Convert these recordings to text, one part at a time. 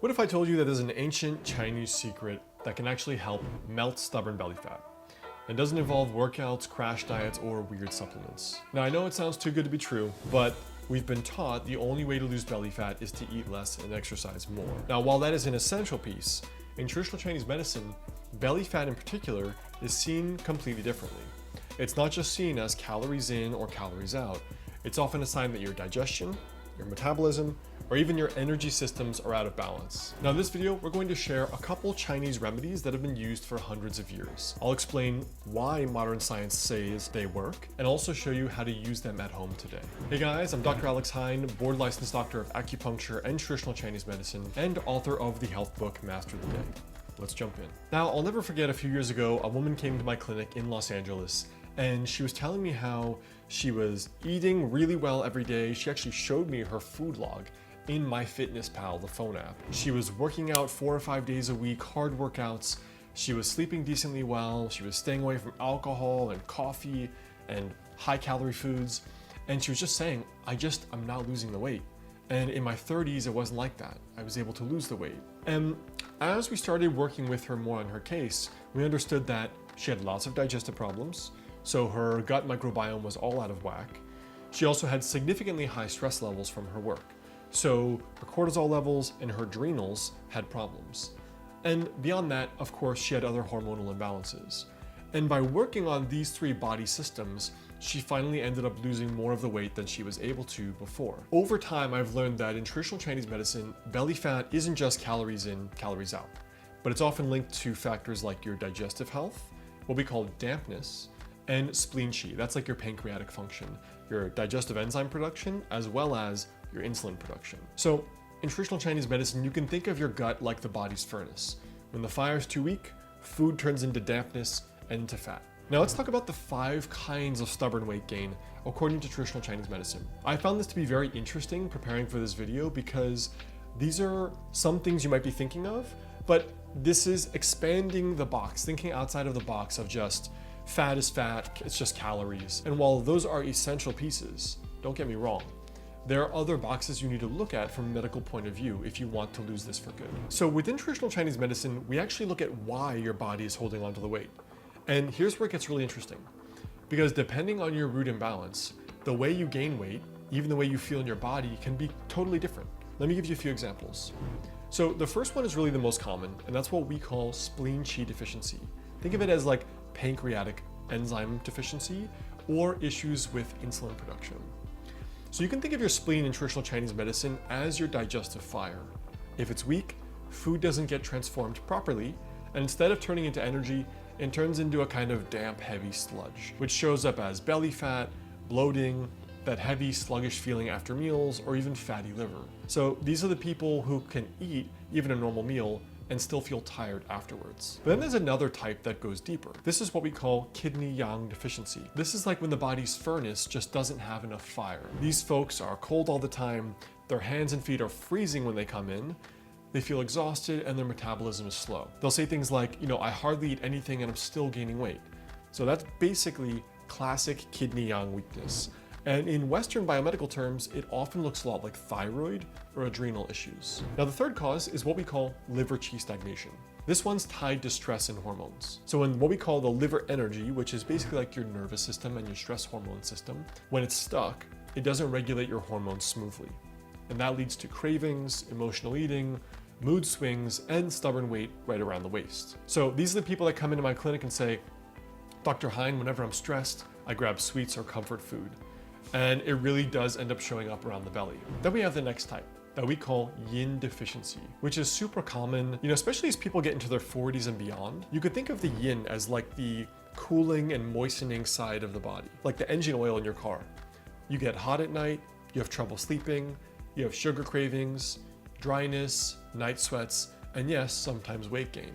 What if I told you that there's an ancient Chinese secret that can actually help melt stubborn belly fat? It doesn't involve workouts, crash diets, or weird supplements. Now I know it sounds too good to be true, but we've been taught the only way to lose belly fat is to eat less and exercise more. Now while that is an essential piece, in traditional Chinese medicine, belly fat in particular is seen completely differently. It's not just seen as calories in or calories out. It's often a sign that your digestion, your metabolism, or even your energy systems are out of balance. Now in this video, we're going to share a couple Chinese remedies that have been used for hundreds of years. I'll explain why modern science says they work, and also show you how to use them at home today. Hey guys, I'm Dr. Alex Heyne, board licensed doctor of acupuncture and traditional Chinese medicine, and author of the health book, Master the Day. Let's jump in. Now, I'll never forget a few years ago, a woman came to my clinic in Los Angeles, and she was telling me how she was eating really well every day. She actually showed me her food log in MyFitnessPal, the phone app. She was working out 4 or 5 days a week, hard workouts. She was sleeping decently well. She was staying away from alcohol and coffee and high calorie foods. And she was just saying, I'm not losing the weight. And in my 30s, it wasn't like that. I was able to lose the weight. And as we started working with her more on her case, we understood that she had lots of digestive problems. So her gut microbiome was all out of whack. She also had significantly high stress levels from her work. So her cortisol levels and her adrenals had problems. And beyond that, of course, she had other hormonal imbalances. And by working on these 3 body systems, she finally ended up losing more of the weight than she was able to before. Over time, I've learned that in traditional Chinese medicine, belly fat isn't just calories in, calories out, but it's often linked to factors like your digestive health, what we call dampness, and spleen qi. That's like your pancreatic function, your digestive enzyme production, as well as your insulin production. So in traditional Chinese medicine, you can think of your gut like the body's furnace. When the fire's too weak, food turns into dampness and into fat. Now let's talk about the 5 kinds of stubborn weight gain according to traditional Chinese medicine. I found this to be very interesting preparing for this video because these are some things you might be thinking of, but this is expanding the box, thinking outside of the box of just fat is fat, it's just calories. And while those are essential pieces, don't get me wrong, there are other boxes you need to look at from a medical point of view if you want to lose this for good. So within traditional Chinese medicine, we actually look at why your body is holding on to the weight. And here's where it gets really interesting. Because depending on your root imbalance, the way you gain weight, even the way you feel in your body, can be totally different. Let me give you a few examples. So the first one is really the most common, and that's what we call spleen qi deficiency. Think of it as like pancreatic enzyme deficiency or issues with insulin production. So you can think of your spleen in traditional Chinese medicine as your digestive fire. If it's weak, food doesn't get transformed properly, and instead of turning into energy, it turns into a kind of damp, heavy sludge, which shows up as belly fat, bloating, that heavy, sluggish feeling after meals, or even fatty liver. So these are the people who can eat even a normal meal and still feel tired afterwards. But then there's another type that goes deeper. This is what we call kidney yang deficiency. This is like when the body's furnace just doesn't have enough fire. These folks are cold all the time, their hands and feet are freezing when they come in, they feel exhausted, and their metabolism is slow. They'll say things like, I hardly eat anything and I'm still gaining weight. So that's basically classic kidney yang weakness. And in Western biomedical terms, it often looks a lot like thyroid or adrenal issues. Now the third cause is what we call liver qi stagnation. This one's tied to stress and hormones. So in what we call the liver energy, which is basically like your nervous system and your stress hormone system, when it's stuck, it doesn't regulate your hormones smoothly. And that leads to cravings, emotional eating, mood swings, and stubborn weight right around the waist. So these are the people that come into my clinic and say, Dr. Heyne, whenever I'm stressed, I grab sweets or comfort food. And it really does end up showing up around the belly. Then we have the next type that we call yin deficiency, which is super common, especially as people get into their 40s and beyond. You could think of the yin as like the cooling and moistening side of the body, like the engine oil in your car. You get hot at night, you have trouble sleeping, you have sugar cravings, dryness, night sweats, and yes, sometimes weight gain,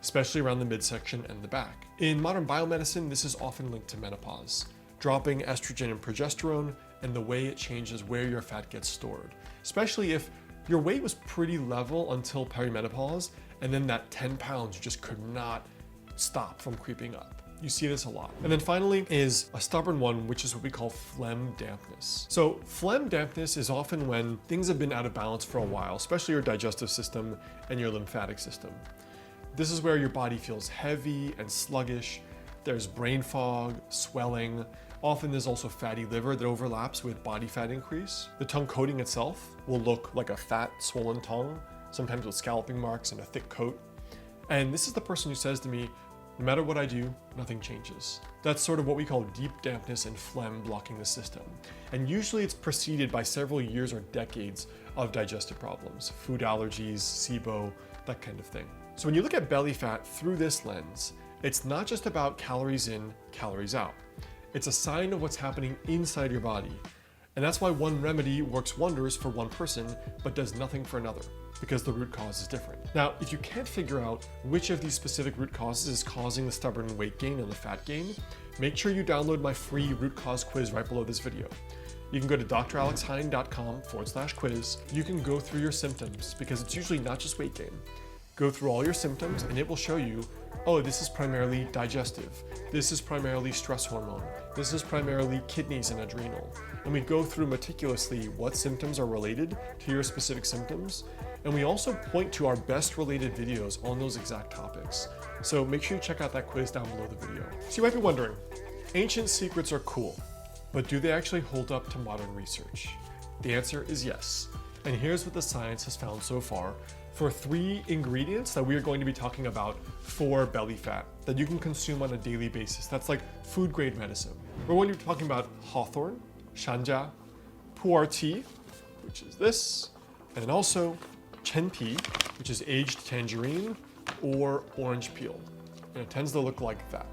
especially around the midsection and the back. In modern biomedicine, this is often linked to menopause, dropping estrogen and progesterone, and the way it changes where your fat gets stored. Especially if your weight was pretty level until perimenopause, and then that 10 pounds you just could not stop from creeping up. You see this a lot. And then finally is a stubborn one, which is what we call phlegm dampness. So phlegm dampness is often when things have been out of balance for a while, especially your digestive system and your lymphatic system. This is where your body feels heavy and sluggish. There's brain fog, swelling. Often there's also fatty liver that overlaps with body fat increase. The tongue coating itself will look like a fat, swollen tongue, sometimes with scalloping marks and a thick coat. And this is the person who says to me, no matter what I do, nothing changes. That's sort of what we call deep dampness and phlegm blocking the system. And usually it's preceded by several years or decades of digestive problems, food allergies, SIBO, that kind of thing. So when you look at belly fat through this lens, it's not just about calories in, calories out. It's a sign of what's happening inside your body. And that's why one remedy works wonders for one person, but does nothing for another, because the root cause is different. Now, if you can't figure out which of these specific root causes is causing the stubborn weight gain and the fat gain, make sure you download my free root cause quiz right below this video. You can go to dralexheyne.com/quiz. You can go through your symptoms, because it's usually not just weight gain. Go through all your symptoms and it will show you, oh, this is primarily digestive. This is primarily stress hormone. This is primarily kidneys and adrenal. And we go through meticulously what symptoms are related to your specific symptoms. And we also point to our best related videos on those exact topics. So make sure you check out that quiz down below the video. So you might be wondering, ancient secrets are cool, but do they actually hold up to modern research? The answer is yes. And here's what the science has found so far for 3 ingredients that we are going to be talking about for belly fat that you can consume on a daily basis. That's like food grade medicine. We're going to be talking about hawthorn, shanja, pu'er tea, which is this, and then also Chenpi, which is aged tangerine or orange peel. And it tends to look like that.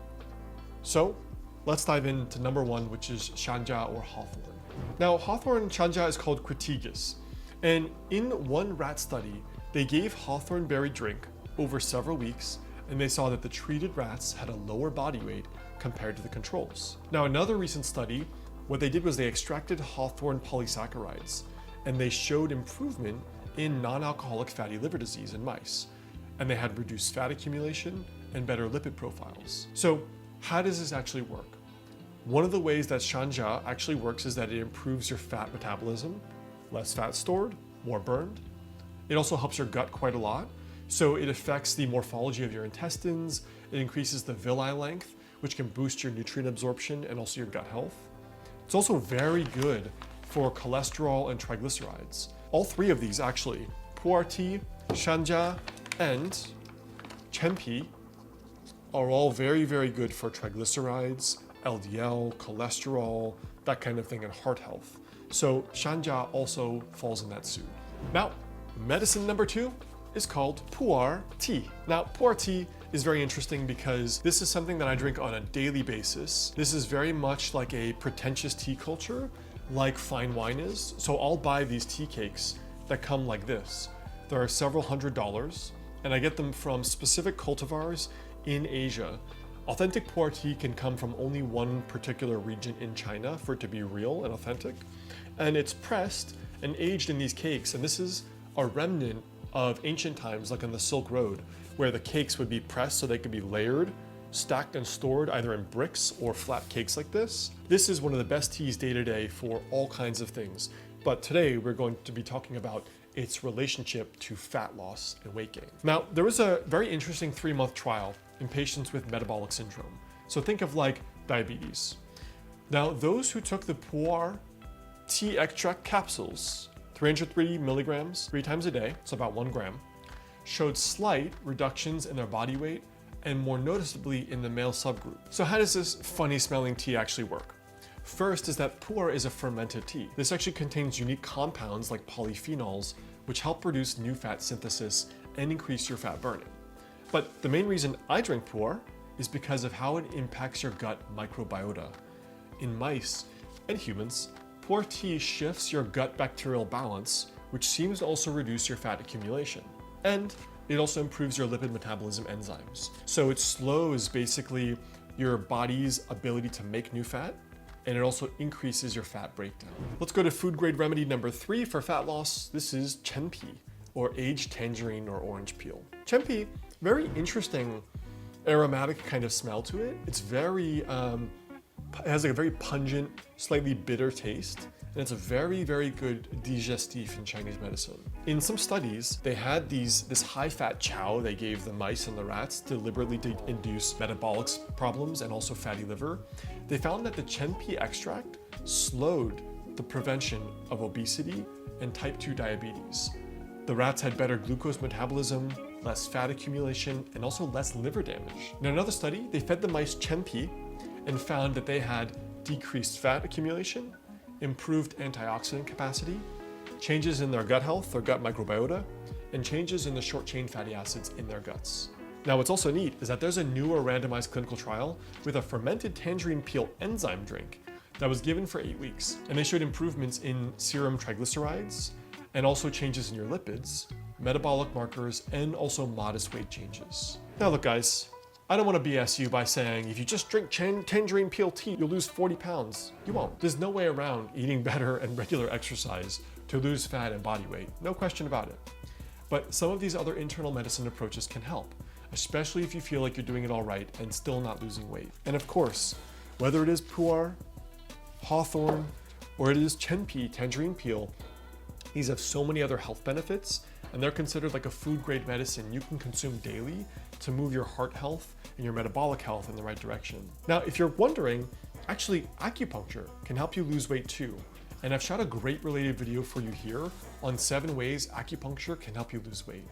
So let's dive into number 1, which is shanja or hawthorn. Now, hawthorn shanja is called crataegus. And in one rat study, they gave hawthorn berry drink over several weeks, and they saw that the treated rats had a lower body weight compared to the controls. Now, another recent study, what they did was they extracted hawthorn polysaccharides, and they showed improvement in non-alcoholic fatty liver disease in mice. And they had reduced fat accumulation and better lipid profiles. So how does this actually work? One of the ways that shanja actually works is that it improves your fat metabolism, less fat stored, more burned. It also helps your gut quite a lot. So it affects the morphology of your intestines. It increases the villi length, which can boost your nutrient absorption and also your gut health. It's also very good for cholesterol and triglycerides. All 3 of these actually, pu'er tea, shanja, and Chenpi, are all very, very good for triglycerides, LDL, cholesterol, that kind of thing, and heart health. So shanja also falls in that suit. Now, medicine number 2 is called pu'er tea. Now, pu'er tea is very interesting because this is something that I drink on a daily basis. This is very much like a pretentious tea culture, like fine wine is. So I'll buy these tea cakes that come like this. There are several $100s, and I get them from specific cultivars in Asia. Authentic pu'er tea can come from only one particular region in China for it to be real and authentic. And it's pressed and aged in these cakes, and this is a remnant of ancient times, like on the Silk Road, where the cakes would be pressed so they could be layered, stacked and stored either in bricks or flat cakes like this. This is one of the best teas day to day for all kinds of things. But today we're going to be talking about its relationship to fat loss and weight gain. Now, there was a very interesting 3-month trial in patients with metabolic syndrome. So think of like diabetes. Now, those who took the pu'er tea extract capsules, 303 milligrams 3 times a day, so about 1 gram, showed slight reductions in their body weight and more noticeably in the male subgroup. So how does this funny smelling tea actually work? First is that pu'er is a fermented tea. This actually contains unique compounds like polyphenols, which help reduce new fat synthesis and increase your fat burning. But the main reason I drink pu'er is because of how it impacts your gut microbiota. In mice and humans, pu'er tea shifts your gut bacterial balance, which seems to also reduce your fat accumulation. And it also improves your lipid metabolism enzymes. So it slows basically your body's ability to make new fat, and it also increases your fat breakdown. Let's go to food grade remedy number 3 for fat loss. This is Chenpi, or aged tangerine or orange peel. Chenpi, very interesting aromatic kind of smell to it. It's very, it has like a very pungent, slightly bitter taste. And it's a very, very good digestif in Chinese medicine. In some studies, they had this high-fat chow they gave the mice and the rats deliberately to induce metabolic problems and also fatty liver. They found that the Chenpi extract slowed the prevention of obesity and type 2 diabetes. The rats had better glucose metabolism, less fat accumulation, and also less liver damage. In another study, they fed the mice Chenpi and found that they had decreased fat accumulation, improved antioxidant capacity, changes in their gut health, their gut microbiota, and changes in the short-chain fatty acids in their guts. Now, what's also neat is that there's a newer randomized clinical trial with a fermented tangerine peel enzyme drink that was given for 8 weeks, and they showed improvements in serum triglycerides and also changes in your lipids, metabolic markers, and also modest weight changes. Now look guys, I don't want to BS you by saying if you just drink tangerine peel tea, you'll lose 40 pounds. You won't. There's no way around eating better and regular exercise to lose fat and body weight. No question about it. But some of these other internal medicine approaches can help, especially if you feel like you're doing it all right and still not losing weight. And of course, whether it is pu'er, hawthorn, or it is Chenpi, tangerine peel, these have so many other health benefits, and they're considered like a food-grade medicine you can consume daily to move your heart health and your metabolic health in the right direction. Now, if you're wondering, actually acupuncture can help you lose weight too. And I've shot a great related video for you here on 7 ways acupuncture can help you lose weight.